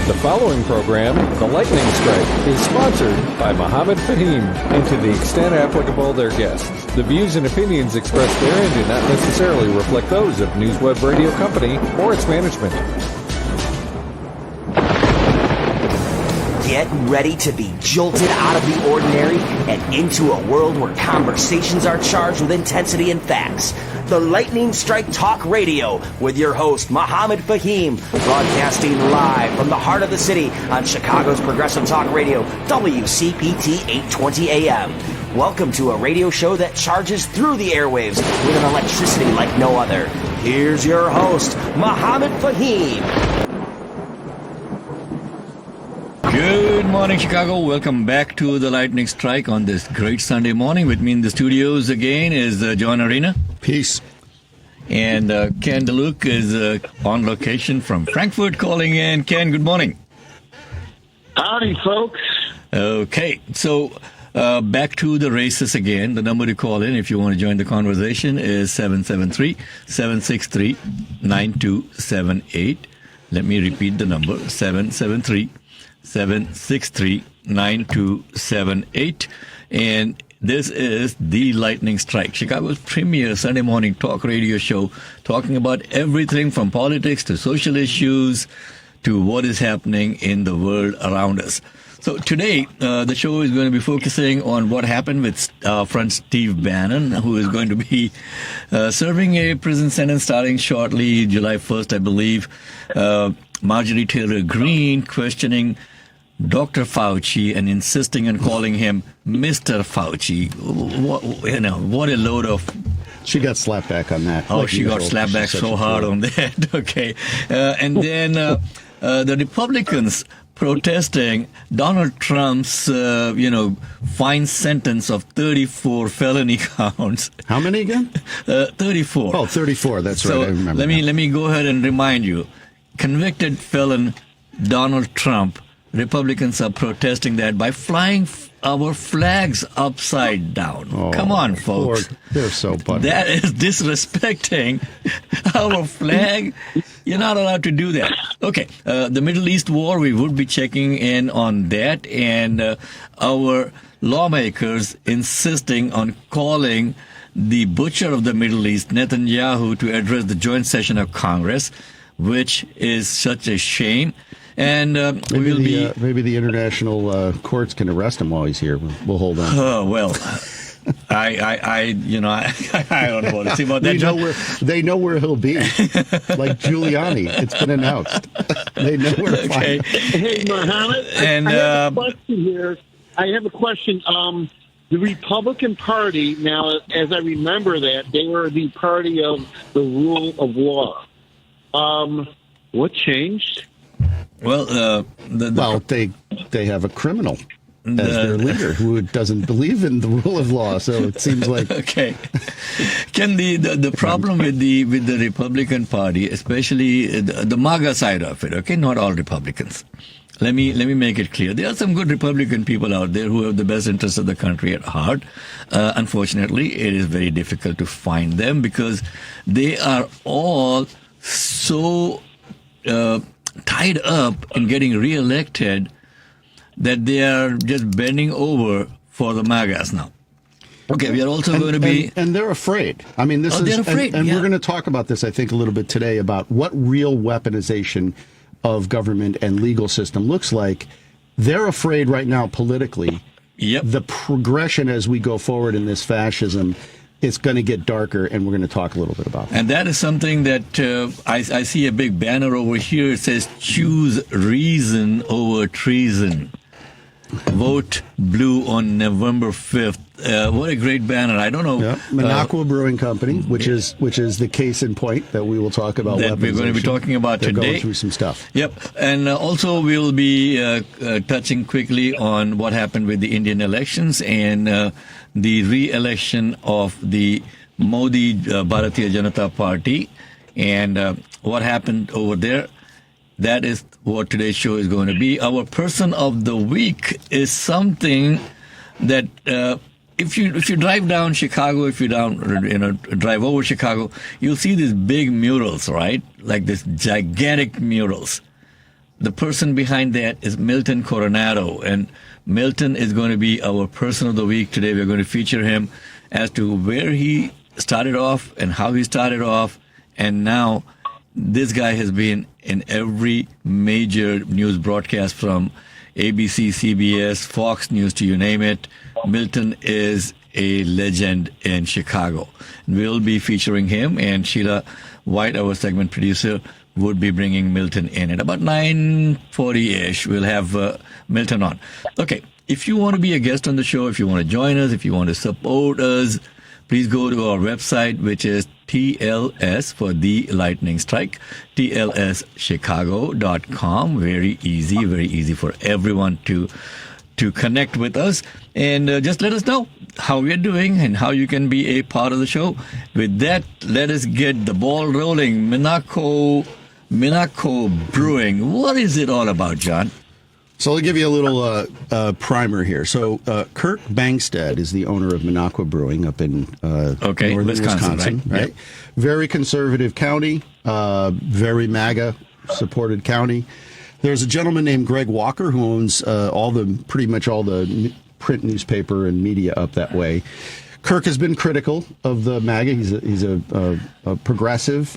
The following program, The Lightning Strike, is sponsored by Mohammed Fahim, and to the extent applicable, their guests. The views and opinions expressed therein do not necessarily reflect those of News Web Radio Company or its management. Get ready to be jolted out of the ordinary and into a world where conversations are charged with intensity and facts. The Lightning Strike Talk Radio with your host, Mohammed Fahim, broadcasting live from the heart of the city on Chicago's Progressive Talk Radio, WCPT 820 AM. Welcome to a radio show that charges through the airwaves with an electricity like no other. Here's your host, Mohammed Fahim. Good morning, Chicago. Welcome back to the Lightning Strike on this great Sunday morning. With me in the studios again is John Arena. Peace. And Ken DeLuke is on location from Frankfurt calling in. Ken, good morning. Howdy, folks. Okay, so back to the races again. The number to call in if you want to join the conversation is 773-763-9278. Let me repeat the number, 773-763-9278. And this is The Lightning Strike, Chicago's premier Sunday morning talk radio show, talking about everything from politics to social issues to what is happening in the world around us. So today, the show is going to be focusing on what happened with friend Steve Bannon, who is going to be serving a prison sentence starting shortly, July 1st, I believe. Marjorie Taylor Greene questioning Dr. Fauci and insisting on calling him Mr. Fauci. What a load of... She got slapped back on that. Oh, she got slapped back so hard on that. Okay. And then the Republicans protesting Donald Trump's, fine sentence of 34 felony counts. How many again? 34. Oh, 34. That's right. I remember. Let me go ahead and remind you. Convicted felon Donald Trump, Republicans are protesting that by flying our flags upside down. Oh, come on, folks. Lord, they're so butthurt. That is disrespecting our flag. You're not allowed to do that. Okay, the Middle East war, we would be checking in on that, and our lawmakers insisting on calling the butcher of the Middle East, Netanyahu, to address the joint session of Congress, which is such a shame. And maybe the international courts can arrest him while he's here. We'll hold on. Oh well, I don't know what to say about that. They know where he'll be, like Giuliani. It's been announced. They know where to find him. Hey, Mohammed, and I have a question here. I have a question. The Republican Party, now, as I remember that, they were the party of the rule of law. What changed? Well, they have a criminal as their leader who doesn't believe in the rule of law. So it seems like okay. Ken, the problem with the Republican Party, especially the MAGA side of it, okay, not all Republicans. Let me make it clear. There are some good Republican people out there who have the best interests of the country at heart. Unfortunately, it is very difficult to find them because they are all so tied up in getting reelected that they are just bending over for the MAGAs now. Okay, we are also going to be... And they're afraid. I mean, they're afraid, and we're going to talk about this, I think, a little bit today about what real weaponization of government and legal system looks like. They're afraid right now politically. Yep. The progression as we go forward in this fascism, it's going to get darker, and we're going to talk a little bit about that. And that is something that I see a big banner over here. It says, choose reason over treason. Vote blue on November 5th. What a great banner. I don't know. Yeah. Minocqua Brewing Company, which is the case in point that we will talk about. That we're going to be talking about They're today. Going through some stuff. Yep. And also we'll be touching quickly on what happened with the Indian elections and the re-election of the Modi Bharatiya Janata Party and what happened over there. That is what today's show is going to be. Our person of the week is something that if you drive down Chicago, if you drive over Chicago, you'll see these big murals, right? Like this gigantic murals. the person behind that is Milton Coronado, and Milton is going to be our person of the week today. We're going to feature him as to where he started off and how he started off, and now this guy has been in every major news broadcast from ABC, CBS, Fox News, to you name it. Milton is a legend in Chicago. We'll be featuring him, and Sheila White, our segment producer, would be bringing Milton in at about 9:40-ish. We'll have Milton on. Okay, if you want to be a guest on the show, if you want to join us, if you want to support us, please go to our website, which is TLS for The Lightning Strike, TLSchicago.com. Very easy for everyone to connect with us. And just let us know how we're doing and how you can be a part of the show. With that, let us get the ball rolling. Minocqua Brewing. What is it all about, John? So I'll give you a little primer here. So Kurt Bangstad is the owner of Minocqua Brewing up in northern Wisconsin, right? Yep. Very conservative county, very MAGA supported county. There's a gentleman named Greg Walker who owns pretty much all the print newspaper and media up that way. Kirk has been critical of the MAGA. He's a progressive,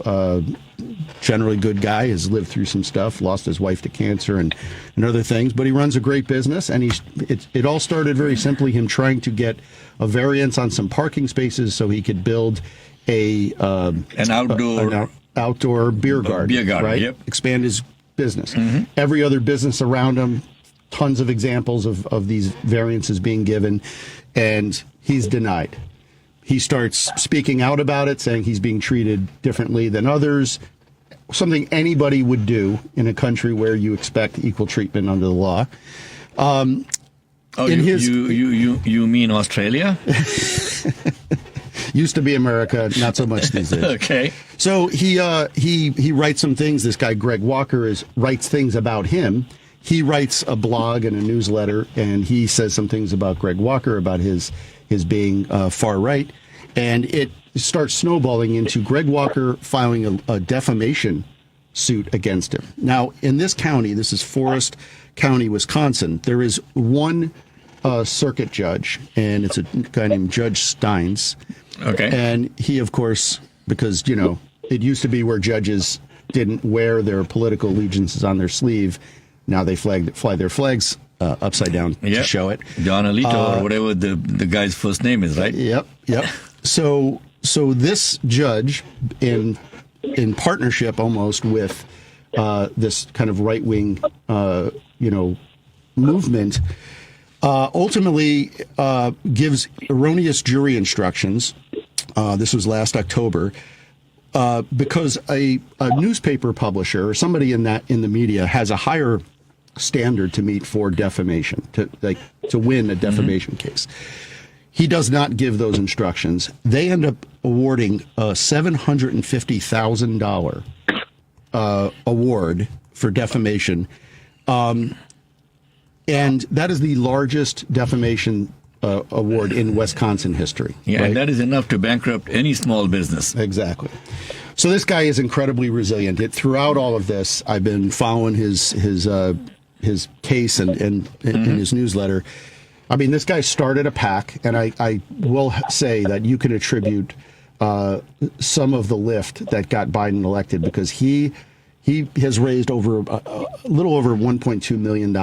generally good guy, has lived through some stuff, lost his wife to cancer and other things, but he runs a great business, and it all started very simply him trying to get a variance on some parking spaces so he could build an outdoor beer garden, right? Yep. Expand his business. Mm-hmm. Every other business around him, tons of examples of these variances being given, and he's denied. He starts speaking out about it, saying he's being treated differently than others, something anybody would do in a country where you expect equal treatment under the law. You mean Australia? Used to be America, not so much these days. Okay. So he writes some things. This guy Greg Walker writes things about him. He writes a blog and a newsletter, and he says some things about Greg Walker, about his being far right, and it starts snowballing into Greg Walker filing a defamation suit against him. Now, in this county, this is Forest County, Wisconsin, there is one circuit judge, and it's a guy named Judge Steins. Okay. And he, of course, because, it used to be where judges didn't wear their political allegiances on their sleeve. Now they fly their flags upside down to show it. Don Alito, or whatever the guy's first name is, right? Yep. So this judge, in partnership almost with this kind of right-wing, movement, ultimately gives erroneous jury instructions. This was last October. Because a newspaper publisher or somebody in the media has a higher standard to meet for defamation, to win a defamation case. He does not give those instructions. They end up awarding a $750,000 award for defamation, and that is the largest defamation award in Wisconsin history. Yeah, right? And that is enough to bankrupt any small business. Exactly. So this guy is incredibly resilient. Throughout all of this, I've been following his case and his newsletter. I mean, this guy started a PAC, and I will say that you can attribute some of the lift that got Biden elected, because he has raised over a little over $1.2 million,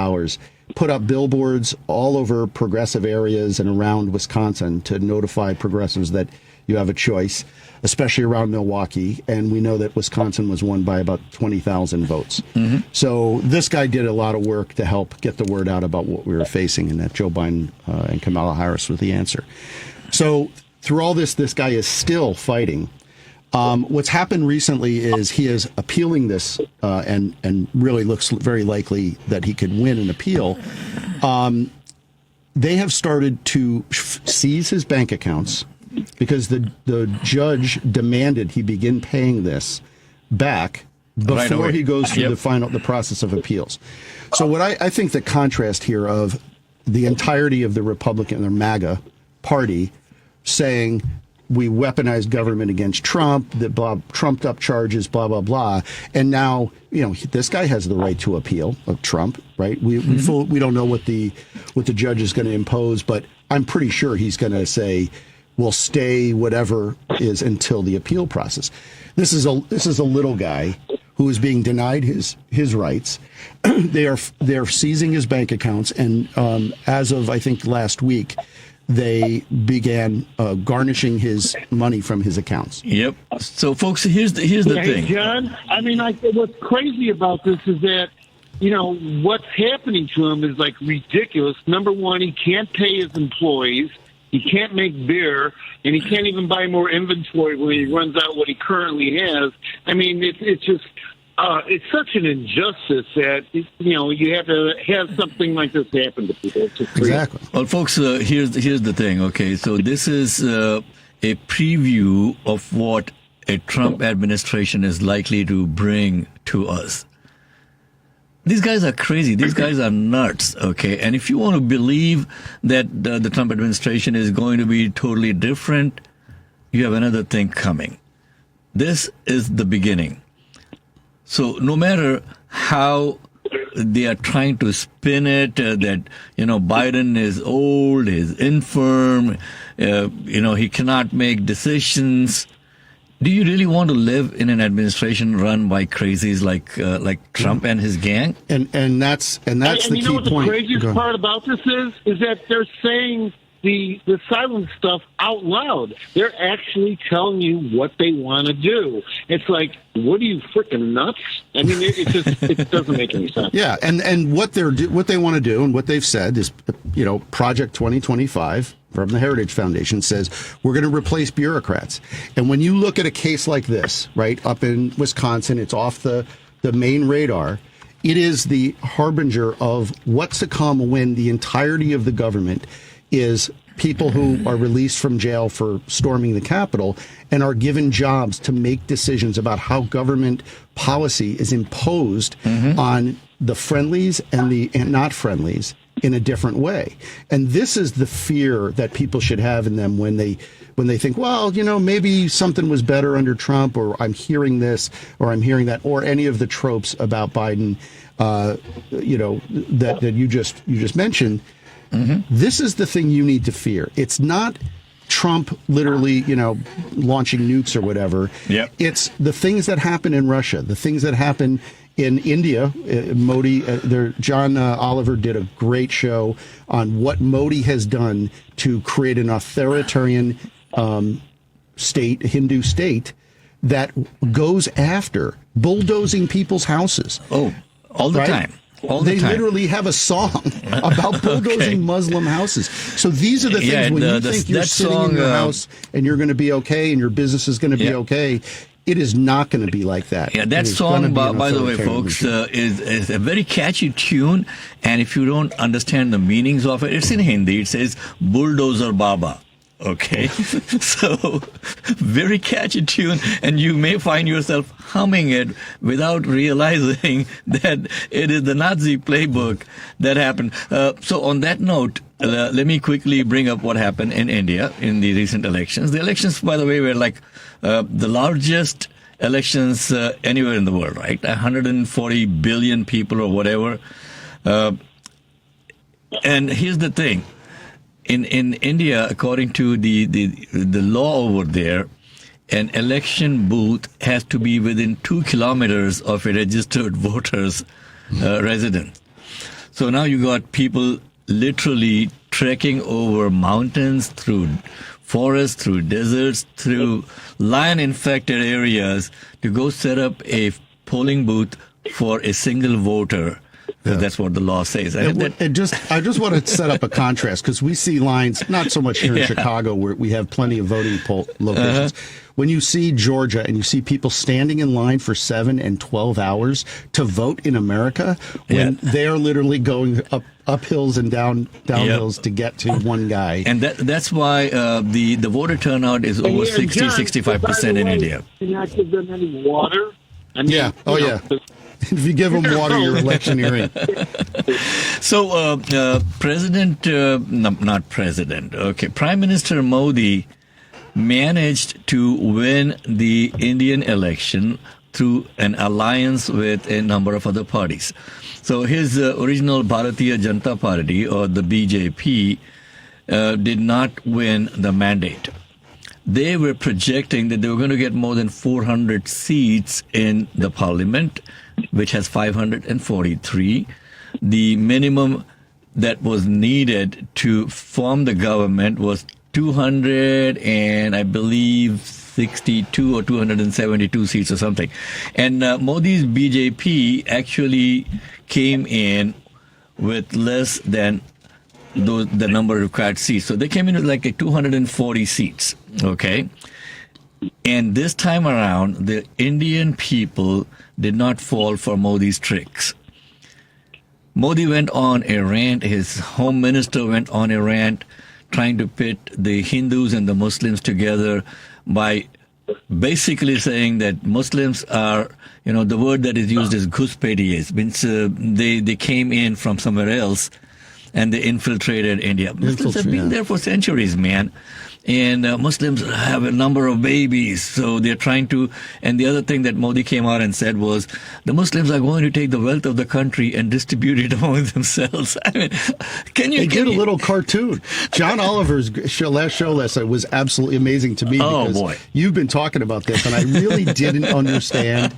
put up billboards all over progressive areas and around Wisconsin to notify progressives that you have a choice, especially around Milwaukee. And we know that Wisconsin was won by about 20,000 votes. Mm-hmm. So this guy did a lot of work to help get the word out about what we were facing, and that Joe Biden and Kamala Harris was the answer. So through all this guy is still fighting. What's happened recently is he is appealing this and really looks very likely that he could win an appeal. They have started to seize his bank accounts because the judge demanded he begin paying this back before he goes through the process of appeals. So what I think the contrast here of the entirety of the Republican or MAGA party saying we weaponized government against Trump, the trumped up charges, blah, blah, blah. And now, this guy has the right to appeal of Trump, right? We don't know what the judge is going to impose, but I'm pretty sure he's going to say, we'll stay whatever is until the appeal process. This is a little guy who is being denied his rights. They're seizing his bank accounts, and as of I think last week, they began garnishing his money from his accounts. Yep. So, folks, here's the thing, John. I mean, what's crazy about this is that what's happening to him is like ridiculous. Number one, he can't pay his employees. He can't make beer, and he can't even buy more inventory when he runs out what he currently has. I mean, it's just it's such an injustice that you have to have something like this happen to people. Exactly. Well, folks, here's the thing. Okay, so this is a preview of what a Trump administration is likely to bring to us. These guys are crazy. These guys are nuts, okay? And if you want to believe that the Trump administration is going to be totally different, you have another thing coming. This is the beginning. So no matter how they are trying to spin it, that, Biden is old, he's infirm, he cannot make decisions. Do you really want to live in an administration run by crazies like Trump and his gang? And that's the key point. The craziest point. part about this is that they're saying the silent stuff out loud. They're actually telling you what they want to do. It's like, what are you, freaking nuts? I mean, it doesn't make any sense. Yeah, and what they want to do and what they've said is, Project 2025 from the Heritage Foundation says we're going to replace bureaucrats. And when you look at a case like this, right, up in Wisconsin, it's off the main radar. It is the harbinger of what's to come when the entirety of the government is people who are released from jail for storming the Capitol and are given jobs to make decisions about how government policy is imposed on the friendlies and the not friendlies in a different way. And this is the fear that people should have in them when they think, well, maybe something was better under Trump, or I'm hearing this, or I'm hearing that, or any of the tropes about Biden, that you just mentioned. This is the thing you need to fear. It's not Trump literally, launching nukes or whatever. Yep. It's the things that happen in Russia, the things that happen in India. Modi, John Oliver did a great show on what Modi has done to create an authoritarian state, Hindu state, that goes after bulldozing people's houses. Oh, all the time. They literally have a song about bulldozing Muslim houses. So these are the things when you think you're sitting in your house and you're going to be okay and your business is going to be okay. It is not going to be like that. Yeah, that song, by the way, folks, is a very catchy tune. And if you don't understand the meanings of it, it's in Hindi. It says Bulldozer Baba. Okay, so very catchy tune, and you may find yourself humming it without realizing that it is the Nazi playbook that happened. So on that note, let me quickly bring up what happened in India in the recent elections. The elections, by the way, were like the largest elections anywhere in the world, right? 140 billion people or whatever. And here's the thing. In India, according to the law over there, an election booth has to be within 2 kilometers of a registered voter's residence. So now you got people literally trekking over mountains, through forests, through deserts, through lion-infected areas to go set up a polling booth for a single voter. Because that's what the law says. I just want to set up a contrast, because we see lines, not so much here in Chicago, where we have plenty of voting locations. When you see Georgia and you see people standing in line for 7 and 12 hours to vote in America, when they're literally going up hills and down hills to get to one guy. And that's why the voter turnout is over 65% in India. Can you not give them any water? I mean, If you give them water, you're electioneering. So, Prime Minister Modi managed to win the Indian election through an alliance with a number of other parties. So his original Bharatiya Janata Party, or the BJP, did not win the mandate. They were projecting that they were going to get more than 400 seats in the parliament, which has 543. The minimum that was needed to form the government was 200 and I believe 62 or 272 seats or something. And Modi's BJP actually came in with less than the number of required seats. So they came in with like 240 seats, okay? And this time around, the Indian people did not fall for Modi's tricks. Modi went on a rant, his home minister went on a rant, trying to pit the Hindus and the Muslims together by basically saying that Muslims are, the word that is used is ghuspaidiyes, means they came in from somewhere else and they infiltrated India. Muslims have been there for centuries, man. And Muslims have a number of babies, so they're trying to. And the other thing that Modi came out and said was, the Muslims are going to take the wealth of the country and distribute it among themselves. I mean, They did a little cartoon. John Oliver's last show last night was absolutely amazing to me because you've been talking about this, and I really didn't understand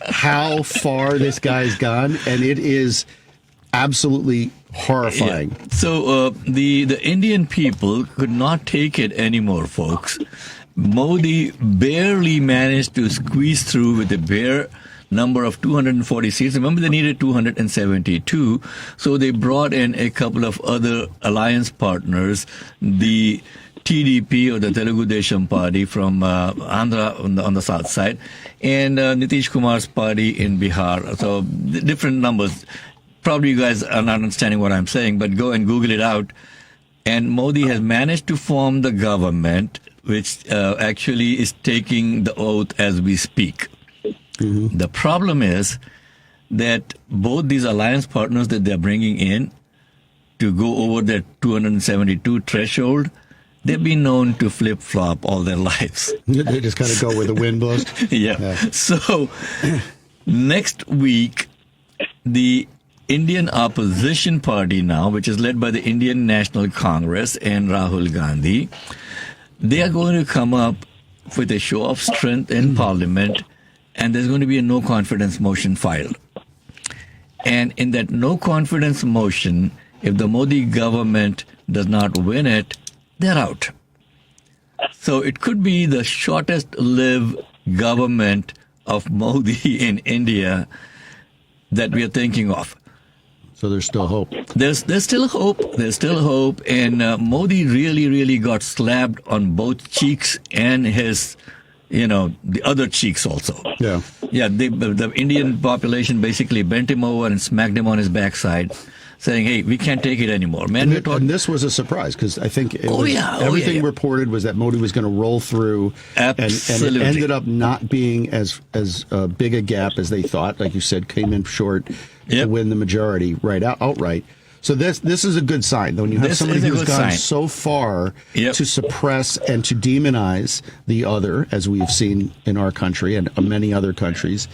how far this guy's gone, and it is absolutely horrifying. Yeah. So the Indian people could not take it anymore, folks. Modi barely managed to squeeze through with a bare number of 240 seats. Remember, they needed 272. So they brought in a couple of other alliance partners, the TDP, or the Telugu Desam Party from Andhra on the south side, and Nitish Kumar's party in Bihar. So different numbers. Probably you guys are not understanding what I'm saying, but go and Google it out. And Modi has managed to form the government, which actually is taking the oath as we speak. Mm-hmm. The problem is that both these alliance partners that they're bringing in to go over that 272 threshold, they've been known to flip-flop all their lives. They just kind of go where the wind blows? Yeah. So next week, the Indian opposition party now, which is led by the Indian National Congress and Rahul Gandhi, they are going to come up with a show of strength in parliament, and there's going to be a no confidence motion filed. And in that no confidence motion, if the Modi government does not win it, they're out. So it could be the shortest lived government of Modi in India that we are thinking of. So there's still hope. There's still hope. There's still hope. And Modi really got slapped on both cheeks and his, the other cheeks also. Yeah. Yeah, the Indian population basically bent him over and smacked him on his backside, saying, hey, we can't take it anymore. Man, and this was a surprise because I think everything reported was that Modi was going to roll through. Absolutely. And it ended up not being as big a gap as they thought. Like you said, came in short to win the majority outright. So this is a good sign. When you have somebody who's gone so far to suppress and to demonize the other, as we've seen in our country and many other countries,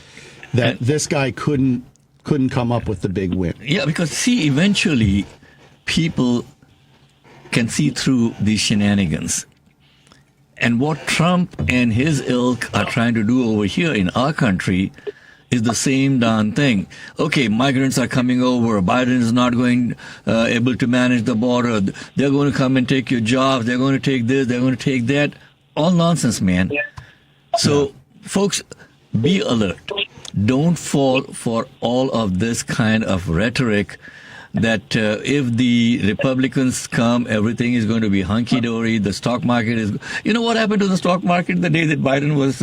that this guy couldn't come up with the big win. Yeah, because eventually people can see through these shenanigans. And what Trump and his ilk are trying to do over here in our country is the same darn thing. Okay, migrants are coming over. Biden is not going able to manage the border. They're going to come and take your jobs. They're going to take this. They're going to take that. All nonsense, man. So, folks, be alert. Don't fall for all of this kind of rhetoric that if the Republicans come, everything is going to be hunky-dory. The stock market is... You know what happened to the stock market the day that Biden was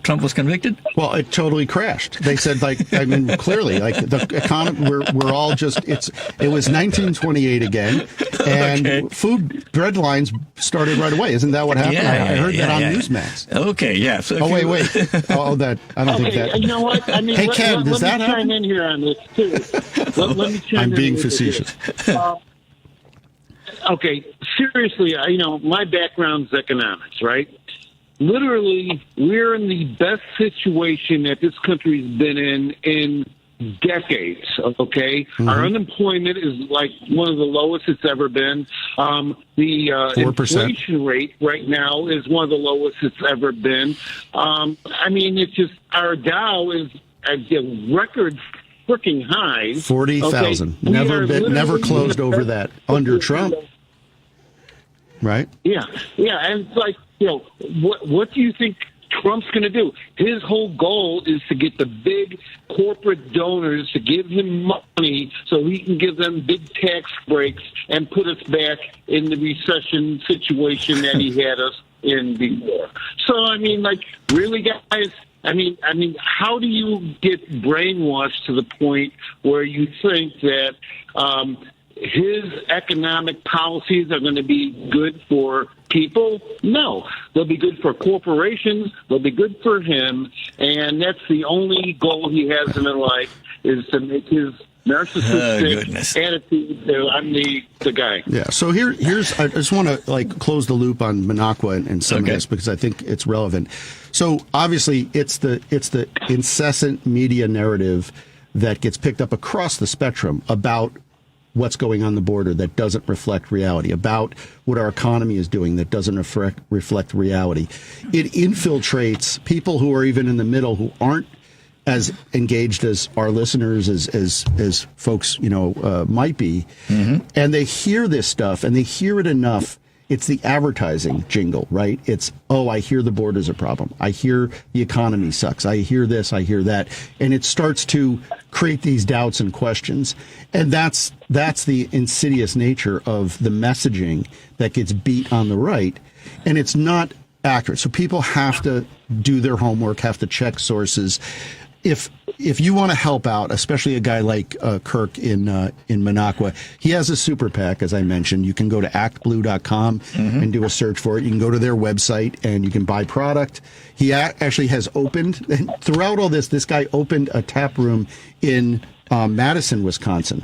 Trump was convicted? Well, it totally crashed. They said, clearly, the economy, we're all just... It was 1928 again, and bread lines started right away. Isn't that what happened? I heard that on Newsmax. Okay, yeah. So wait. I don't think that... You know what? I mean, hey, Ken, does that happen? Let me chime in here on this, too. Let me chime I'm in being with facetious. Okay, seriously, my background's economics, right? Literally, we're in the best situation that this country's been in decades, okay? Mm-hmm. Our unemployment is like one of the lowest it's ever been. The 4%. Inflation rate right now is one of the lowest it's ever been. It's just our Dow is at the record freaking high. 40,000. Okay? Never closed over that under Trump. Right? Yeah, and it's like, what do you think Trump's going to do? His whole goal is to get the big corporate donors to give him money so he can give them big tax breaks and put us back in the recession situation that he had us in before. So, really, guys? How do you get brainwashed to the point where you think that his economic policies are going to be good for people? No. They'll be good for corporations. They'll be good for him. And that's the only goal he has in his life, is to make his narcissistic attitude. I'm the guy. Yeah. So here's I just want to close the loop on Minocqua and some of this, because I think it's relevant. So obviously it's the incessant media narrative that gets picked up across the spectrum about what's going on the border that doesn't reflect reality, about what our economy is doing that doesn't reflect reality. It infiltrates people who are even in the middle, who aren't as engaged as our listeners, as folks, might be. Mm-hmm. And they hear this stuff, and they hear it enough. It's the advertising jingle, right? It's, I hear the border's a problem. I hear the economy sucks. I hear this, I hear that. And it starts to create these doubts and questions. And that's the insidious nature of the messaging that gets beat on the right. And it's not accurate. So people have to do their homework, have to check sources. If you want to help out, especially a guy like Kirk in Minocqua, he has a super PAC, as I mentioned. You can go to actblue.com and do a search for it. You can go to their website and you can buy product. He actually has opened, and throughout all this guy opened a tap room in Madison, Wisconsin.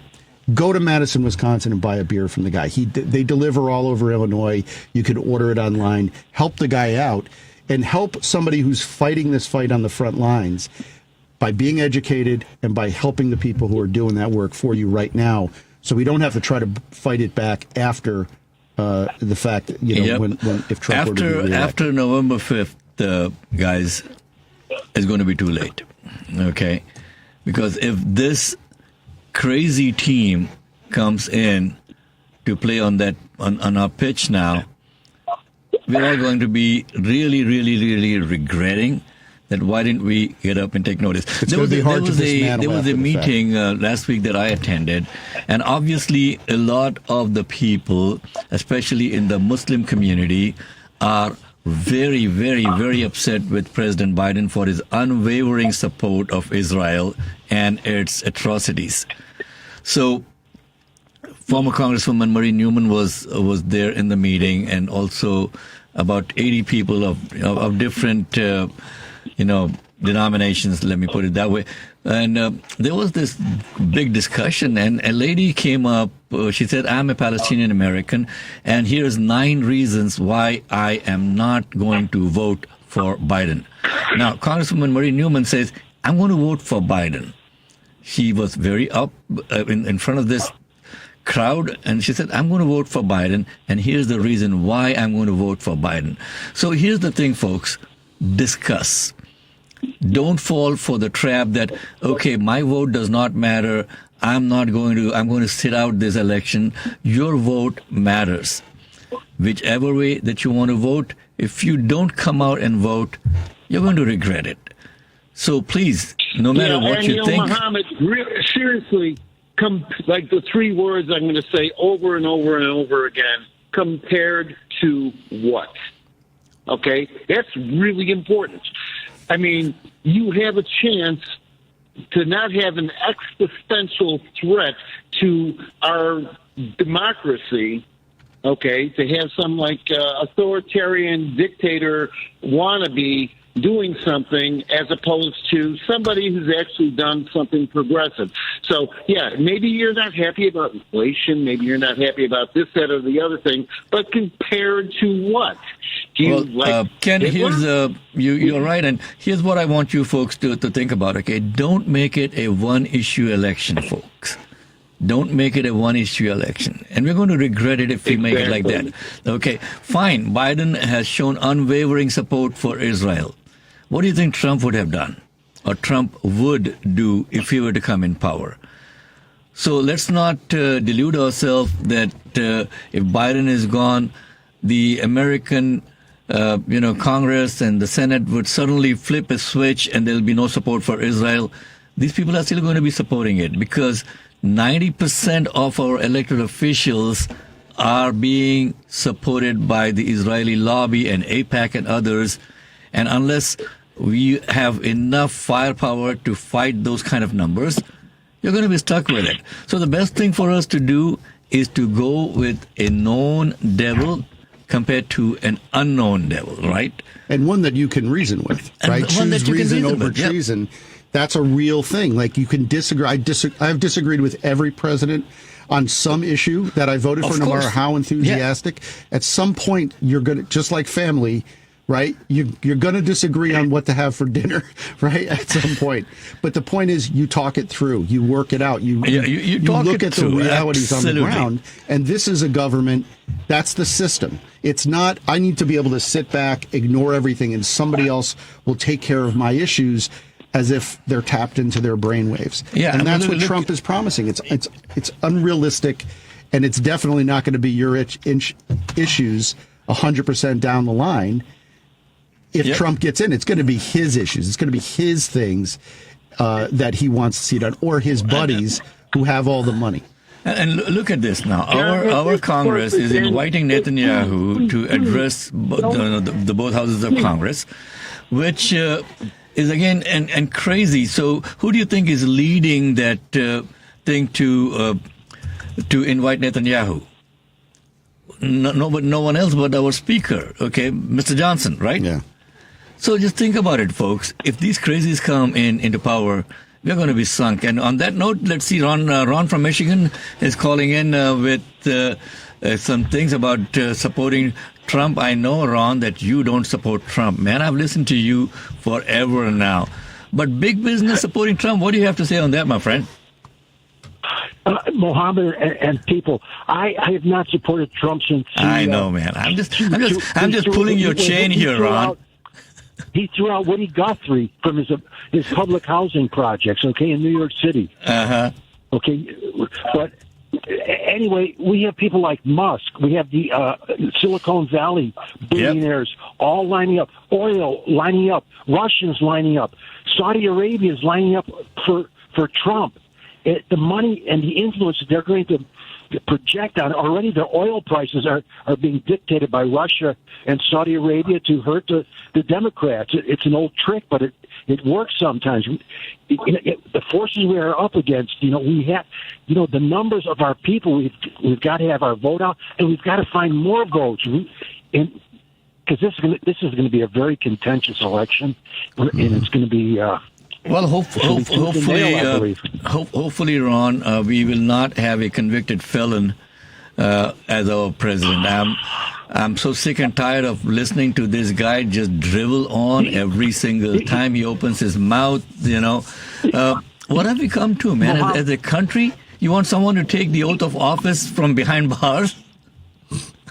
Go to Madison, Wisconsin and buy a beer from the guy. They deliver all over Illinois. You can order it online. Help the guy out and help somebody who's fighting this fight on the front lines by being educated and by helping the people who are doing that work for you right now, so we don't have to try to fight it back after the fact, when if Trump were to be reelected. After November 5th, guys, it's going to be too late, okay? Because if this crazy team comes in to play on our pitch now, we're all going to be really, really, really regretting that why didn't we get up and take notice. There was a meeting last week that I attended, and obviously a lot of the people, especially in the Muslim community, are very, very, very upset with President Biden for his unwavering support of Israel and its atrocities. So former Congresswoman Marie Newman was there in the meeting, and also about 80 people of different denominations, let me put it that way. And there was this big discussion, and a lady came up. She said, I'm a Palestinian American, and here's 9 reasons why I am not going to vote for Biden. Now, Congresswoman Marie Newman says, I'm going to vote for Biden. She was very up in front of this crowd, and she said, I'm going to vote for Biden, and here's the reason why I'm going to vote for Biden. So here's the thing, folks. Discuss. Don't fall for the trap that, okay, my vote does not matter. I'm going to sit out this election. Your vote matters. Whichever way that you want to vote, if you don't come out and vote, you're going to regret it. So please, no matter what you think. Mohammed, seriously, like the 3 words I'm going to say over and over and over again, compared to what? Okay? That's really important. I mean, you have a chance to not have an existential threat to our democracy, okay, to have some authoritarian dictator wannabe doing something as opposed to somebody who's actually done something progressive. So, yeah, maybe you're not happy about inflation, maybe you're not happy about this, that, or the other thing, but compared to what? Do you Ken, Hitler? you're right, and here's what I want you folks to think about, okay? Don't make it a one-issue election, folks. Don't make it a one-issue election. And we're going to regret it if we make it like that. Okay, fine. Biden has shown unwavering support for Israel. What do you think Trump would have done, or Trump would do if he were to come in power? So let's not delude ourselves that if Biden is gone, the American Congress and the Senate would suddenly flip a switch and there'll be no support for Israel. These people are still going to be supporting it because 90% of our elected officials are being supported by the Israeli lobby and AIPAC and others. And unless we have enough firepower to fight those kind of numbers, you're going to be stuck with it. So the best thing for us to do is to go with a known devil compared to an unknown devil, right? And one that you can reason with, right? Choose reason over treason. That's a real thing. Like, you can disagree. I've disagreed with every president on some issue that I voted for, no matter how enthusiastic. Yeah. At some point, you're going to, just like family, right? You're going to disagree on what to have for dinner, right? At some point. But the point is, you talk it through. You work it out. You look at the realities on the ground. And this is a government. That's the system. It's not, I need to be able to sit back, ignore everything, and somebody else will take care of my issues as if they're tapped into their brainwaves. Yeah, and that's what Trump is promising. It's unrealistic, and it's definitely not going to be your issues 100% down the line. If Trump gets in, it's going to be his issues. It's going to be his things that he wants to see done, or his buddies who have all the money. And look at this now. Our Congress is inviting Netanyahu to address the both houses of Congress, which is again and crazy. So who do you think is leading that thing to invite Netanyahu? No one else but our speaker, okay, Mr. Johnson, right? Yeah. So just think about it, folks. If these crazies come into power, we're going to be sunk. And on that note, let's see, Ron from Michigan is calling in with some things about supporting Trump. I know, Ron, that you don't support Trump. Man, I've listened to you forever now. But big business supporting Trump, what do you have to say on that, my friend? Mohammed and people, I have not supported Trump since. I know, man. I'm just pulling your chain here, Ron. He threw out Woody Guthrie from his public housing projects, okay, in New York City. Uh-huh. Okay, but anyway, we have people like Musk. We have the Silicon Valley billionaires all lining up, oil lining up, Russians lining up, Saudi Arabia is lining up for Trump. The money and the influence they're going to project on, already their oil prices are being dictated by Russia and Saudi Arabia to hurt the Democrats. It's an old trick, but it works sometimes. The forces we are up against, we have, the numbers of our people, we've got to have our vote out, and we've got to find more votes. Because this is going to be a very contentious election, and it's going to be... Well, hopefully, Ron, we will not have a convicted felon as our president. I'm so sick and tired of listening to this guy just drivel on every single time he opens his mouth. What have we come to, man? As a country, you want someone to take the oath of office from behind bars?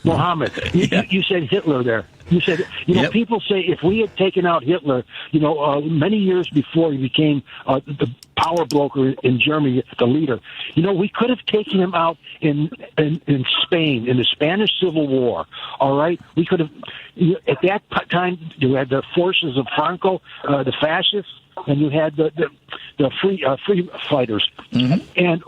Mohammed, you said Hitler there. You said, people say if we had taken out Hitler, many years before he became the power broker in Germany, the leader, we could have taken him out in Spain, in the Spanish Civil War, all right? We could have, at that time, you had the forces of Franco, the fascists, and you had the free fighters. Mm-hmm. And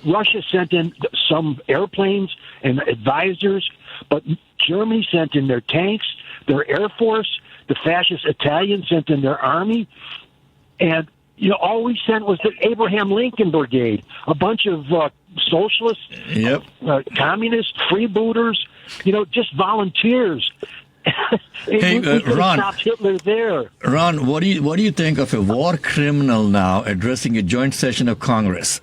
Russia sent in some airplanes and advisors, but Germany sent in their tanks, their air force. The fascist Italians sent in their army. And, all we sent was the Abraham Lincoln Brigade, a bunch of socialists, communists, freebooters, just volunteers. Hey, we could have Ron. stopped Hitler there. Ron, what do you think of a war criminal now addressing a joint session of Congress?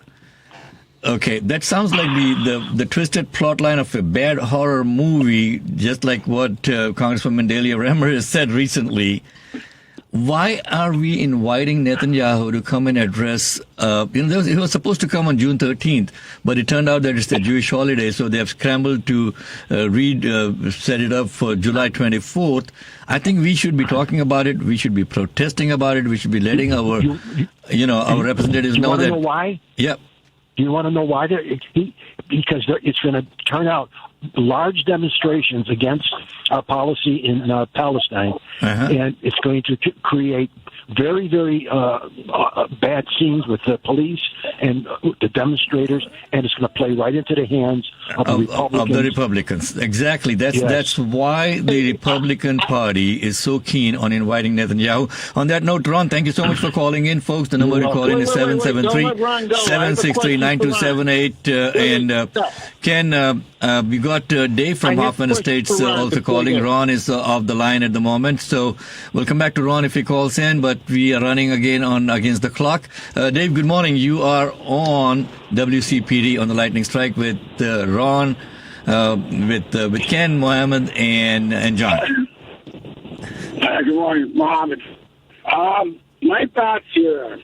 Okay, that sounds like the twisted plot line of a bad horror movie, just like what Congresswoman Delia Ramirez said recently. Why are we inviting Netanyahu to come and address, he was supposed to come on June 13th, but it turned out that it's a Jewish holiday, so they have scrambled to set it up for July 24th. I think we should be talking about it. We should be protesting about it. We should be letting our representatives know that. You want to know why? Yep. Do you want to know why? Because it's going to turn out large demonstrations against our policy in Palestine, and it's going to create very, very bad scenes with the police and the demonstrators, and it's going to play right into the hands of the Republicans. Exactly. That's why the Republican Party is so keen on inviting Netanyahu. On that note, Ron, thank you so much for calling in, folks. The number to call in is 773-763-9278. And Ken, we got Dave from Hoffman Estates also calling. Ron is off the line at the moment, so we'll come back to Ron if he calls in, but we are running again against the clock. Dave, good morning. You are on WCPD on the Lightning Strike with Ron, with Ken, Mohammed, and John. Good morning, Mohammed. My thoughts here,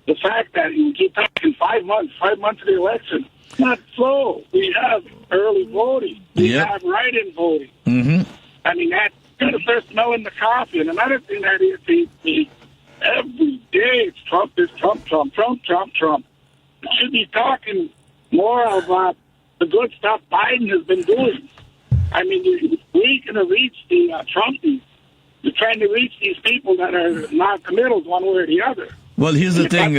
the fact that you keep talking 5 months of the election, not so. We have early voting. We have write-in voting. Mm-hmm. I mean, that's the first smell in the coffee. And another thing that is, every day it's Trump, Trump. We should be talking more about the good stuff Biden has been doing. I mean, we're going to reach the Trumpies. You're trying to reach these people that are not committals one way or the other. Well, here's the thing,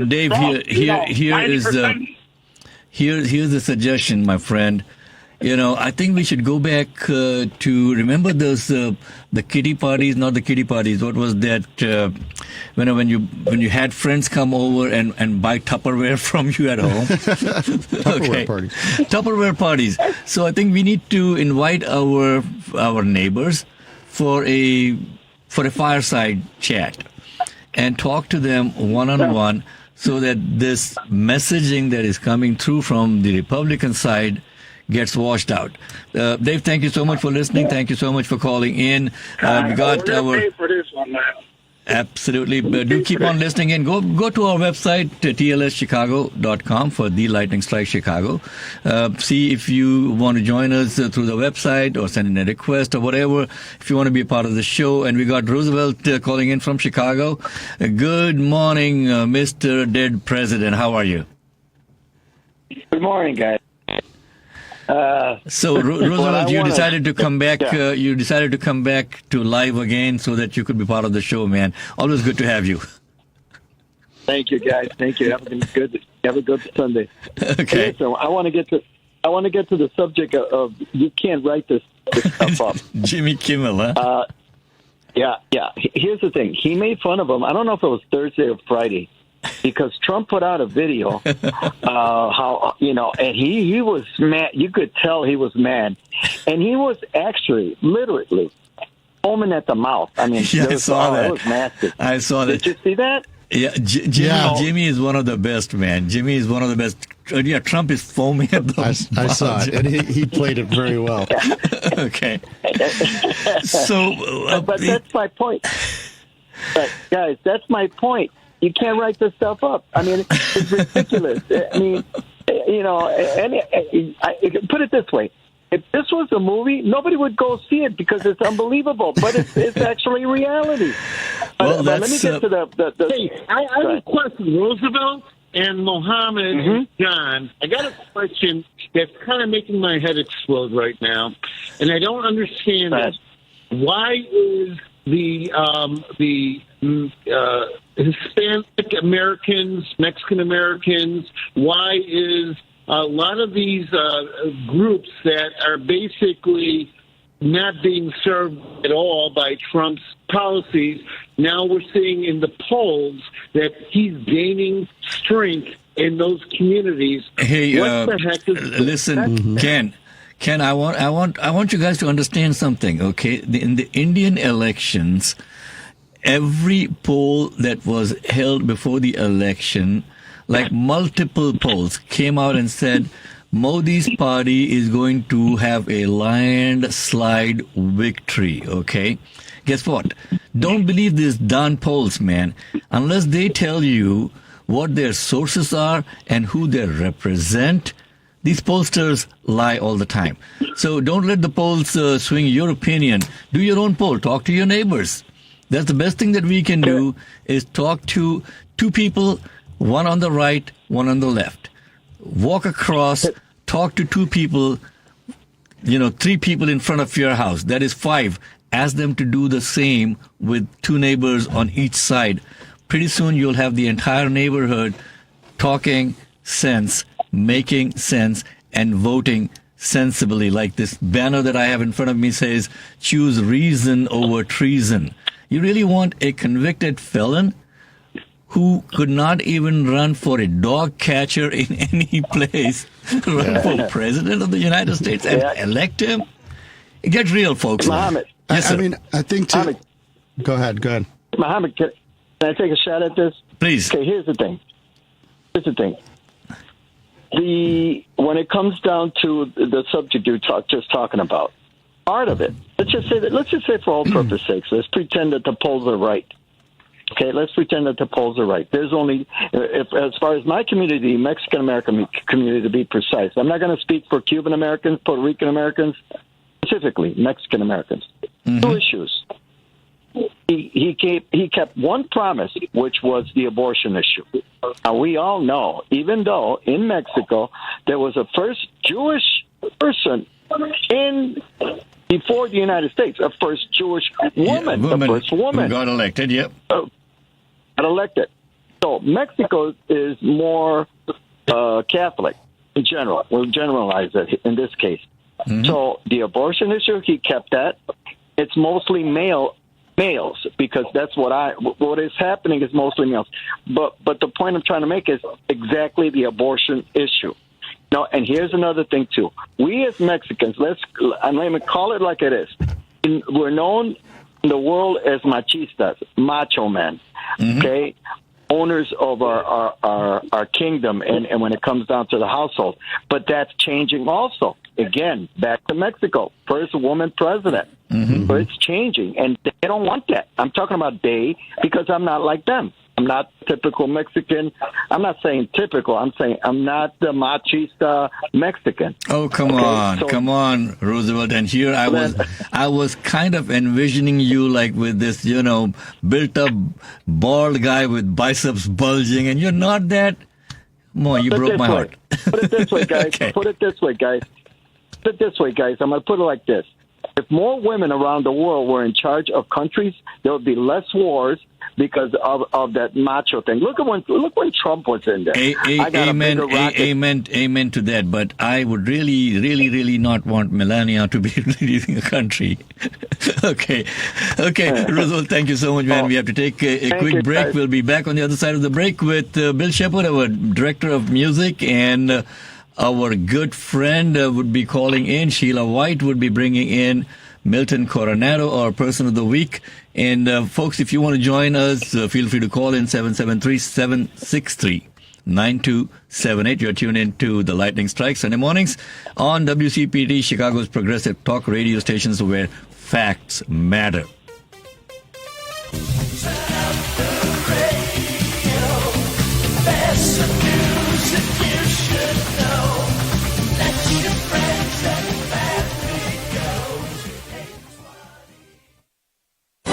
Dave. Here's the suggestion, my friend. I think we should go back to remember those the kiddie parties, not the kiddie parties. What was that? When you had friends come over and buy Tupperware from you at home. Tupperware parties. Tupperware parties. So I think we need to invite our neighbors for a fireside chat and talk to them one-on-one, so that this messaging that is coming through from the Republican side gets washed out. Dave, thank you so much for listening. Thank you so much for calling in. We got our pay for this one, man. Absolutely. Do keep on listening and go to our website, TLSChicago.com, for The Lightning Strike Chicago. See if you want to join us through the website or send in a request or whatever, if you want to be a part of the show. And we got Roosevelt calling in from Chicago. Good morning, Mr. Dead President. How are you? Good morning, guys. So Roosevelt, you decided to come back. You decided to come back to live again so that you could be part of the show, man. Always good to have you. Thank you, guys. Thank you. Have a good Sunday. Okay. So I want to get to the subject of you can't write this stuff up. Jimmy Kimmel, huh? Yeah. Here's the thing. He made fun of him. I don't know if it was Thursday or Friday, because Trump put out a video, and he was mad. You could tell he was mad, and he was actually literally foaming at the mouth. I mean, I saw that. It was nasty. I saw that. Did you see that? Yeah, Jimmy is one of the best, man. Jimmy is one of the best. Yeah, Trump is foaming at the mouth. I saw it, and he played it very well. Okay. So, but that's my point. But guys, that's my point. You can't write this stuff up. I mean, it's ridiculous. I mean, put it this way. If this was a movie, nobody would go see it because it's unbelievable. But it's actually reality. Well, but let me get to the Hey, I have a question, Roosevelt and Mohammed and John. I got a question that's kind of making my head explode right now, and I don't understand it. Why is the Hispanic Americans, Mexican Americans, why is a lot of these groups that are basically not being served at all by Trump's policies, now we're seeing in the polls that he's gaining strength in those communities. Hey, what the heck is listen, Ken, Ken, I want you guys to understand something, okay? In the Indian elections, every poll that was held before the election, like multiple polls, came out and said Modi's party is going to have a landslide victory, okay? Guess what? Don't believe these darn polls, man, unless they tell you what their sources are and who they represent. These pollsters lie all the time. So don't let the polls swing your opinion. Do your own poll. Talk to your neighbors. That's the best thing that we can do, is talk to two people, one on the right, one on the left. Walk across, talk to two people, three people in front of your house. That is 5. Ask them to do the same with 2 neighbors on each side. Pretty soon you'll have the entire neighborhood talking sense, making sense, and voting sensibly. Like this banner that I have in front of me says, choose reason over treason. You really want a convicted felon who could not even run for a dog catcher in any place, run for president of the United States and elect him? Get real, folks. Mohammed. Yes, sir. I mean, I think to... Go ahead. Mohammed, can I take a shot at this? Please. Okay, here's the thing. When it comes down to the subject you're just talking about, part of it, let's just say for all purpose sakes, let's pretend that the polls are right. Okay, let's pretend that the polls are right. There's only, as far as my community, Mexican American community to be precise, I'm not going to speak for Cuban Americans, Puerto Rican Americans, specifically Mexican Americans. 2 issues. He kept one promise, which was the abortion issue. Now, we all know, even though in Mexico there was a first Jewish person before the United States, a first Jewish woman, the first woman who got elected. Yep, got elected. So Mexico is more Catholic in general. We'll generalize it in this case. So the abortion issue, he kept that. It's mostly males, because that's what is happening is mostly males. But the point I'm trying to make is exactly the abortion issue. No, and here's another thing too. We as Mexicans, let me call it like it is. We're known in the world as machistas, macho men. Okay, owners of our kingdom, and when it comes down to the household. But that's changing also. Again, back to Mexico, first woman president. But it's changing, and they don't want that. I'm talking about they, because I'm not like them. I'm not typical Mexican. I'm not saying typical. I'm saying I'm not the machista Mexican. Oh, come on, Roosevelt. And here I was kind of envisioning you like with this, built up bald guy with biceps bulging, and you're not that. Boy, you broke my heart. Put it this way, guys. Okay. Put it this way, guys. I'm going to put it like this. If more women around the world were in charge of countries, there would be less wars because of that macho thing. Look when Trump was in there. Amen to that. But I would really, really, really not want Melania to be leading a country. Okay, Roosevelt, thank you so much, man. We have to take a quick break. Guys. We'll be back on the other side of the break with Bill Shepard, our director of music, and our good friend would be calling in. Sheila White would be bringing in Milton Coronado, our person of the week. And folks, if you want to join us, feel free to call in 773-763-9278. You're tuned in to the Lightning Strike Sunday mornings on WCPT, Chicago's progressive talk radio stations where facts matter.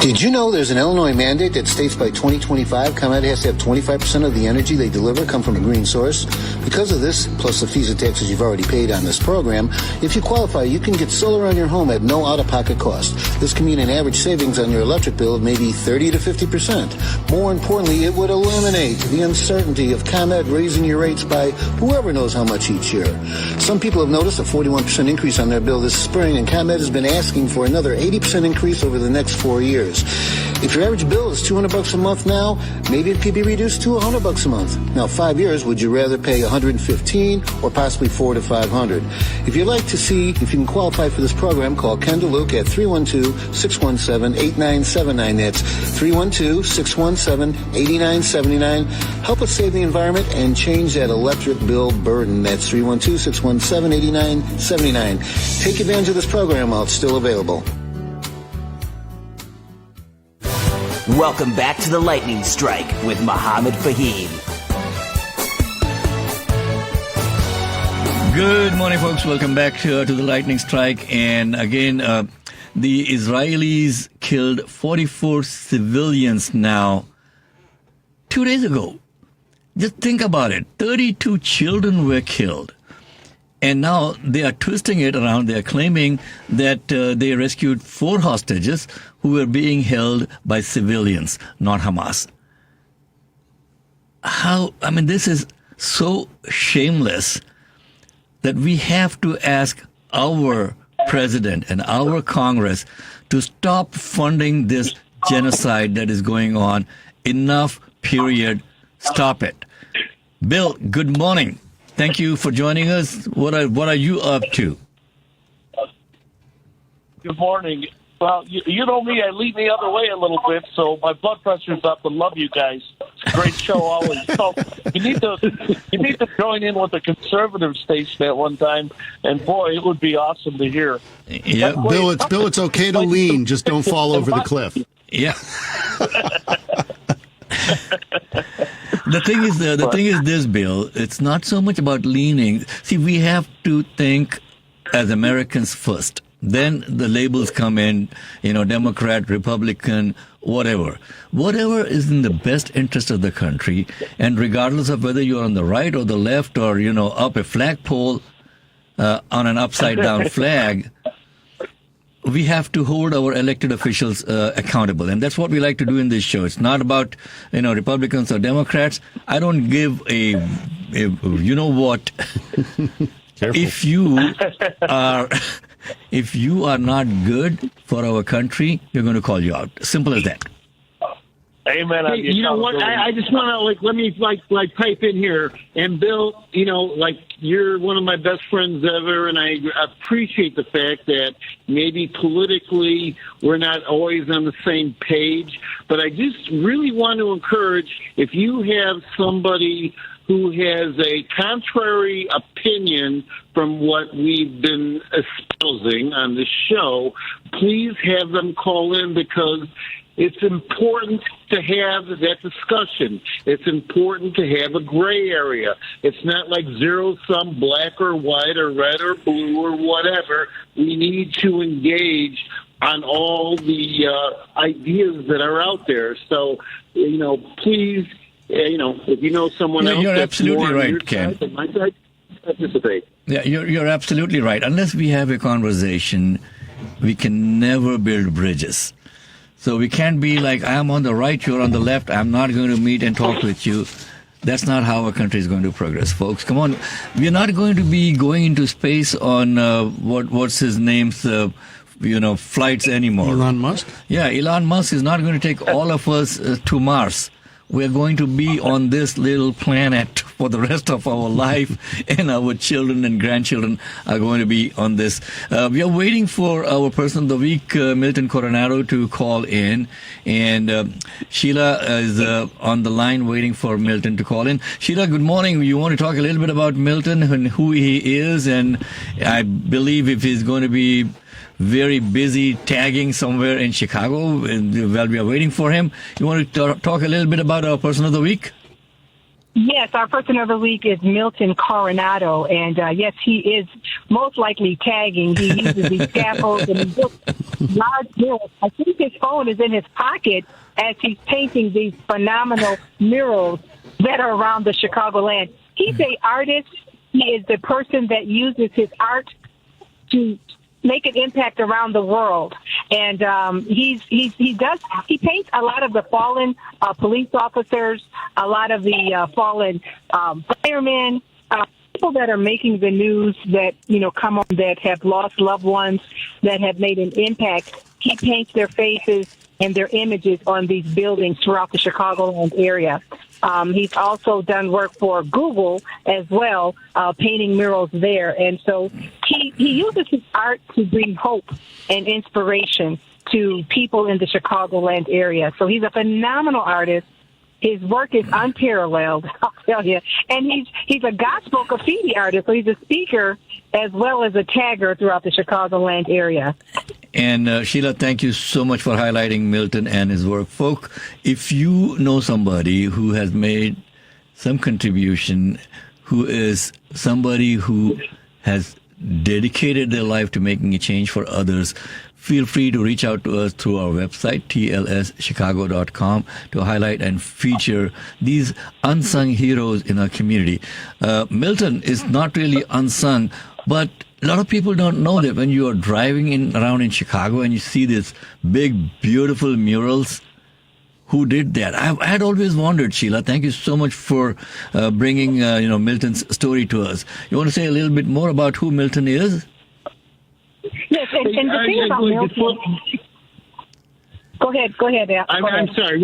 Did you know there's an Illinois mandate that states by 2025, ComEd has to have 25% of the energy they deliver come from a green source? Because of this, plus the fees and taxes you've already paid on this program, if you qualify, you can get solar on your home at no out-of-pocket cost. This can mean an average savings on your electric bill of maybe 30 to 50%. More importantly, it would eliminate the uncertainty of ComEd raising your rates by whoever knows how much each year. Some people have noticed a 41% increase on their bill this spring, and ComEd has been asking for another 80% increase over the next 4 years. insurance. If your average bill is $200 a month now, maybe it could be reduced to $100 a month. Now, 5 years, would you rather pay $115 or possibly $400 to $500? If you'd like to see if you can qualify for this program, call Ken DeLuke at 312-617-8979. That's 312-617-8979. Help us save the environment and change that electric bill burden. That's 312-617-8979. Take advantage of this program while it's still available. Welcome back to the Lightning Strike with Mohammed Fahim. Good morning, folks. Welcome back to the Lightning Strike. And again, the Israelis killed 44 civilians now 2 days ago. Just think about it. 32 children were killed. And now they are twisting it around. They are claiming that they rescued 4 hostages who were being held by civilians, not Hamas. This is so shameless that we have to ask our president and our Congress to stop funding this genocide that is going on. Enough, period. Stop it. Bill, good morning. Thank you for joining us. What are you up to? Good morning. Well, you know me, I lean the other way a little bit, so my blood pressure's up, and love you guys. It's a great show always. So you need to join in with the conservative station at one time, and boy, it would be awesome to hear. Yeah, Bill, it's okay to lean, just don't fall over the cliff. Yeah. The thing is this, Bill. It's not so much about leaning. See, we have to think as Americans first. Then the labels come in, Democrat, Republican, whatever. Whatever is in the best interest of the country, and regardless of whether you're on the right or the left or, up a flagpole on an upside-down flag, we have to hold our elected officials accountable. And that's what we like to do in this show. It's not about, Republicans or Democrats. I don't give a you know what. If you are not good for our country, we're going to call you out. Simple as that. Amen. Hey, you know what? I just want to let me pipe in here. And Bill, you're one of my best friends ever, and I appreciate the fact that maybe politically we're not always on the same page. But I just really want to encourage, if you have somebody who has a contrary opinion from what we've been espousing on the show, please have them call in, because it's important to have that discussion. It's important to have a gray area. It's not like zero-sum, black or white or red or blue or whatever. We need to engage on all the ideas that are out there. So, please, if you know someone else, you're that's absolutely more right, on your Ken. side than my side, participate. Yeah, you're absolutely right. Unless we have a conversation, we can never build bridges. So we can't be like, I'm on the right, you're on the left, I'm not going to meet and talk with you. That's not how our country is going to progress, folks. Come on. We're not going to be going into space on what's his name's flights anymore. Elon Musk? Yeah, Elon Musk is not going to take all of us to Mars. We're going to be on this little planet for the rest of our life, and our children and grandchildren are going to be on this. We are waiting for our person of the week, Milton Coronado, to call in. And Sheila is on the line waiting for Milton to call in. Sheila, good morning. You want to talk a little bit about Milton and who he is? And I believe if he's going to be very busy tagging somewhere in Chicago while we are waiting for him. You want to talk a little bit about our person of the week? Yes, our person of the week is Milton Coronado, and yes, he is most likely tagging. He uses these scaffolds and he builds large murals. I think his phone is in his pocket as he's painting these phenomenal murals that are around the Chicagoland. He's an artist. He is the person that uses his art to make an impact around the world, and he paints a lot of the fallen police officers, a lot of the fallen firemen, people that are making the news that come on, that have lost loved ones, that have made an impact. He paints their faces and their images on these buildings throughout the Chicagoland area. He's also done work for Google as well, painting murals there. And so he uses his art to bring hope and inspiration to people in the Chicagoland area. So he's a phenomenal artist. His work is unparalleled, I'll tell you. And he's a gospel graffiti artist, so he's a speaker as well as a tagger throughout the Chicagoland area. And Sheila, thank you so much for highlighting Milton and his work. Folk, if you know somebody who has made some contribution, who is somebody who has dedicated their life to making a change for others, feel free to reach out to us through our website, tlschicago.com, to highlight and feature these unsung heroes in our community. Milton is not really unsung, but a lot of people don't know that when you are driving around in Chicago and you see these big, beautiful murals, who did that? I had always wondered, Sheila. Thank you so much for bringing Milton's story to us. You want to say a little bit more about who Milton is? Yes, and the thing about Milton... Go ahead, Al. I'm sorry,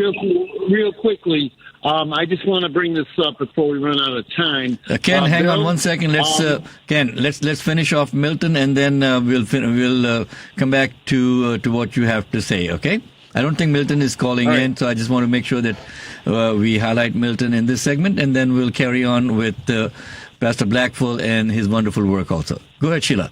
real quickly. I just want to bring this up before we run out of time. Ken, hang on 1 second. Let's finish off Milton, and then we'll come back to what you have to say. Okay? I don't think Milton is calling in, so I just want to make sure that we highlight Milton in this segment, and then we'll carry on with Pastor Blackful and his wonderful work also. Go ahead, Sheila.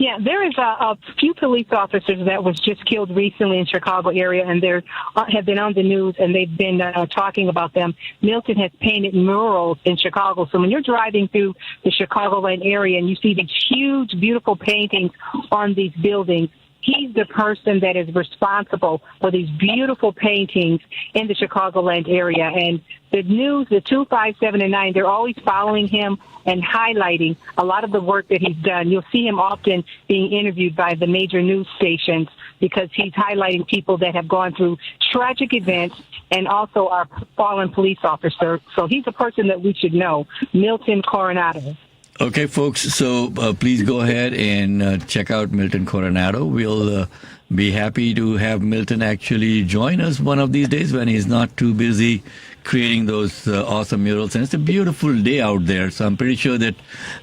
Yeah, there is a few police officers that was just killed recently in Chicago area, and they have been on the news, and they've been talking about them. Milton has painted murals in Chicago, so when you're driving through the Chicagoland area and you see these huge, beautiful paintings on these buildings, he's the person that is responsible for these beautiful paintings in the Chicagoland area. And the news, the 257 and 9, they're always following him and highlighting a lot of the work that he's done. You'll see him often being interviewed by the major news stations because he's highlighting people that have gone through tragic events and also our fallen police officer. So he's a person that we should know, Milton Coronado. Okay, folks, so please go ahead and check out Milton Coronado. We'll be happy to have Milton actually join us one of these days when he's not too busy creating those awesome murals. And it's a beautiful day out there, so I'm pretty sure that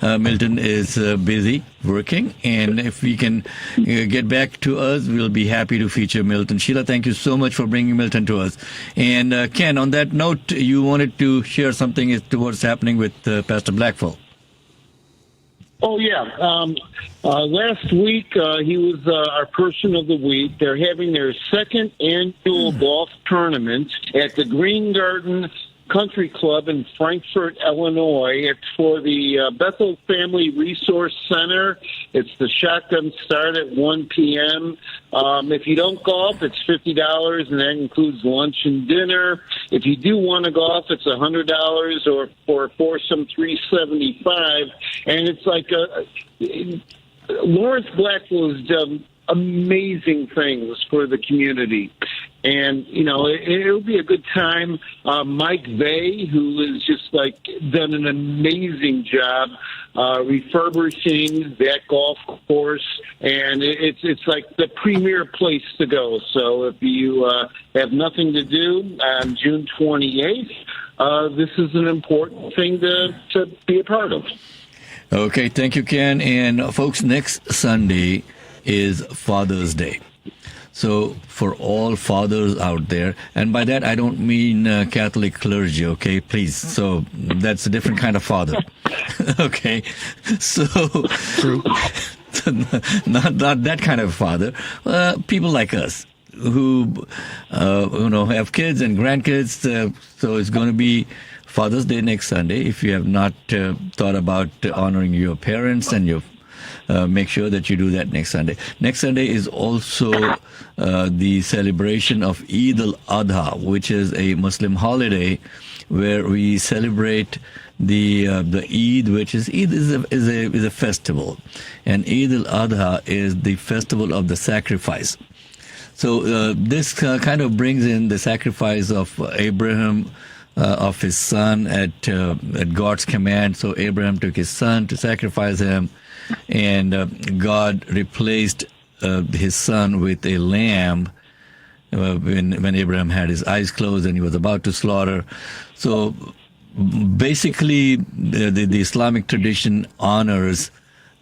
Milton is busy working. And if we can get back to us, we'll be happy to feature Milton. Sheila, thank you so much for bringing Milton to us. And Ken, on that note, you wanted to share something as to what's happening with Pastor Blackful. Oh, yeah. Last week, he was our person of the week. They're having their second annual golf tournament at the Green Garden Country Club in Frankfort, Illinois. It's for the Bethel Family Resource Center. It's the shotgun start at 1 p.m. If you don't golf, it's $50, and that includes lunch and dinner. If you do want to golf, it's $100, or for a foursome, $375. And it's like Lawrence Blackwell has done amazing things for the community. And, it'll be a good time. Mike Vey, who has just done an amazing job refurbishing that golf course, and it's like the premier place to go. So if you have nothing to do on June 28th, this is an important thing to be a part of. Okay, thank you, Ken. And folks, next Sunday is Father's Day. So for all fathers out there, and by that I don't mean Catholic clergy, okay, please. So that's a different kind of father. Okay, so true. not that kind of father. People like us who have kids and grandkids. So it's going to be Father's Day next Sunday. If you have not thought about honoring your parents and your make sure that you do that next Sunday. Next Sunday is also the celebration of Eid al-Adha, which is a Muslim holiday where we celebrate the Eid, which is Eid is a festival, and Eid al-Adha is the festival of the sacrifice. So this kind of brings in the sacrifice of Abraham. Of his son at God's command. So Abraham took his son to sacrifice him, and God replaced his son with a lamb when Abraham had his eyes closed and he was about to slaughter. So basically, the Islamic tradition honors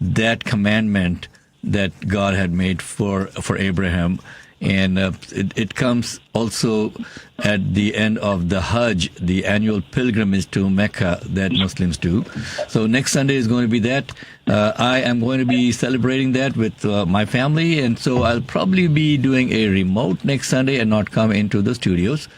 that commandment that God had made for Abraham. And it comes also at the end of the Hajj, the annual pilgrimage to Mecca that Muslims do. So next Sunday is going to be that. I am going to be celebrating that with my family, and so I'll probably be doing a remote next Sunday and not come into the studios.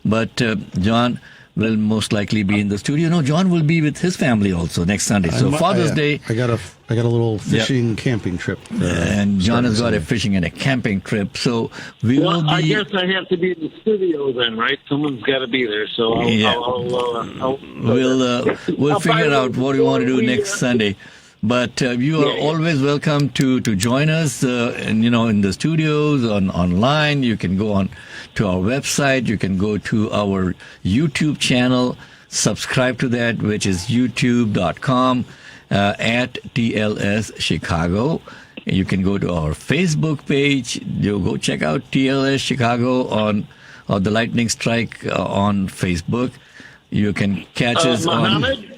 But John will most likely be in the studio. No, John will be with his family also next Sunday. So Father's Day. I got a little fishing camping trip. And John has got a fishing and a camping trip. So we will be. I guess I have to be in the studio then, right? Someone's got to be there. So we'll figure out what we want to do next Sunday. But you are always welcome to join us, in the studios, online. You can go on to our website. You can go to our YouTube channel, subscribe to that, which is youtube.com at TLS Chicago. You can go to our Facebook page. You go check out TLS Chicago or the Lightning Strike on Facebook. You can catch us Muhammad,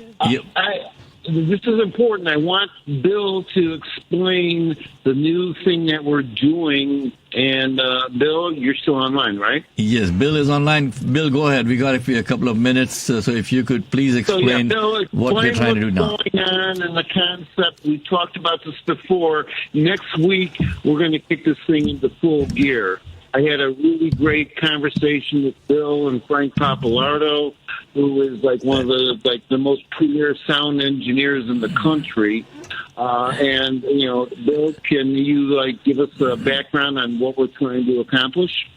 this is important. I want Bill to explain the new thing that we're doing. And Bill, you're still online, right? Yes, Bill is online. Bill, go ahead. We got a couple of minutes, so if you could please explain what we're trying to do now. What's going on and the concept. We talked about this before. Next week, we're going to kick this thing into full gear. I had a really great conversation with Bill and Frank Papalardo, who is like one of the most premier sound engineers in the country. And Bill, can you give us a background on what we're trying to accomplish?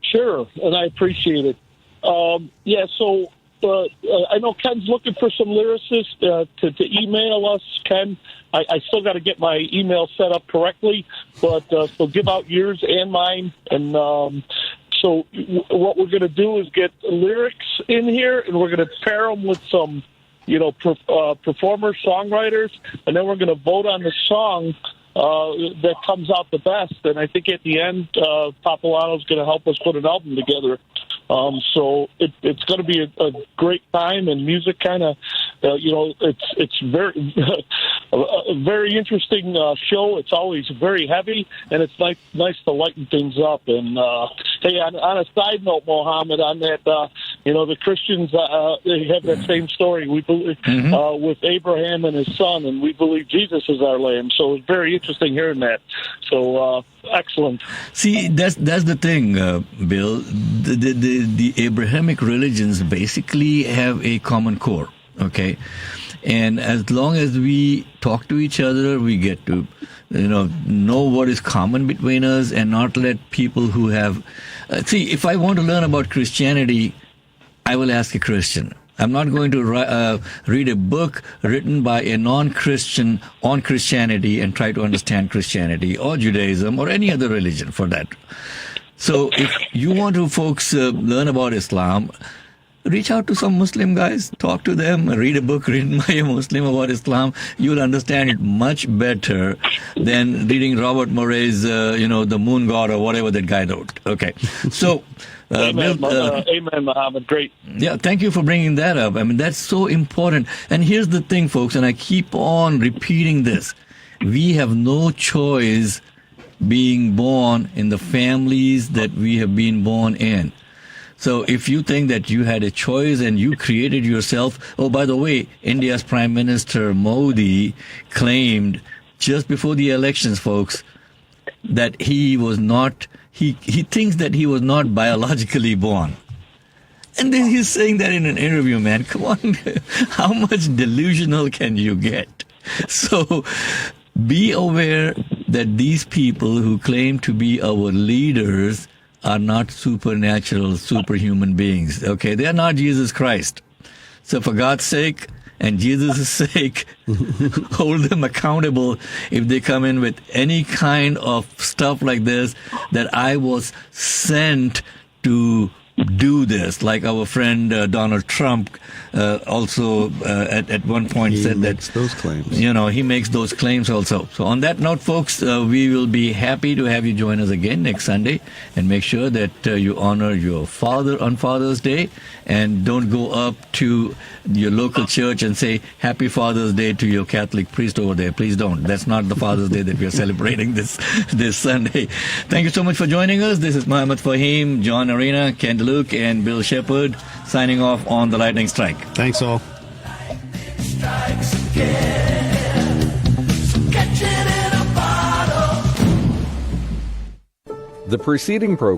Sure, and I appreciate it. So I know Ken's looking for some lyricists to email us. Ken, I still got to get my email set up correctly, but so give out yours and mine. And so what we're going to do is get lyrics in here, and we're going to pair them with some, performers, songwriters, and then we're going to vote on the song that comes out the best. And I think at the end, Papalano's going to help us put an album together. So it's going to be a great time, and music kind of, it's very, a very interesting show. It's always very heavy, and it's nice to lighten things up. And hey, on a side note, Mohammed, on that, the Christians they have that same story. We believe with Abraham and his son, and we believe Jesus is our Lamb. So it's very interesting hearing that. So excellent. See, that's the thing, Bill. The Abrahamic religions basically have a common core, okay? And as long as we talk to each other, we get to, know what is common between us and not let people who have... see, if I want to learn about Christianity, I will ask a Christian. I'm not going to read a book written by a non-Christian on Christianity and try to understand Christianity or Judaism or any other religion for that. So if you want to, folks, learn about Islam, reach out to some Muslim guys, talk to them, read a book written by a Muslim about Islam. You'll understand it much better than reading Robert Murray's, The Moon God or whatever that guy wrote. Okay. So... Amen, Muhammad. Great. Yeah, thank you for bringing that up. I mean, that's so important. And here's the thing, folks, and I keep on repeating this. We have no choice being born in the families that we have been born in. So if you think that you had a choice and you created yourself... Oh, by the way, India's Prime Minister Modi claimed just before the elections, folks, that he was not... He thinks that he was not biologically born. And then he's saying that in an interview, man. Come on. How much delusional can you get? So be aware that these people who claim to be our leaders are not supernatural, superhuman beings. Okay? They are not Jesus Christ. So for God's sake and Jesus' sake, hold them accountable if they come in with any kind of stuff like this, that I was sent to do this. Like our friend Donald Trump also at one point He said makes that those claims. he makes those claims also. So on that note, folks, we will be happy to have you join us again next Sunday, and make sure that you honor your father on Father's Day, and don't go up to your local church and say Happy Father's Day to your Catholic priest over there. Please don't. That's not the Father's Day that we are celebrating this Sunday. Thank you so much for joining us. This is Mohammed Fahim, John Arena, Ken DeLuke, and Bill Shepard signing off on the Lightning Strike. Thanks all. The preceding program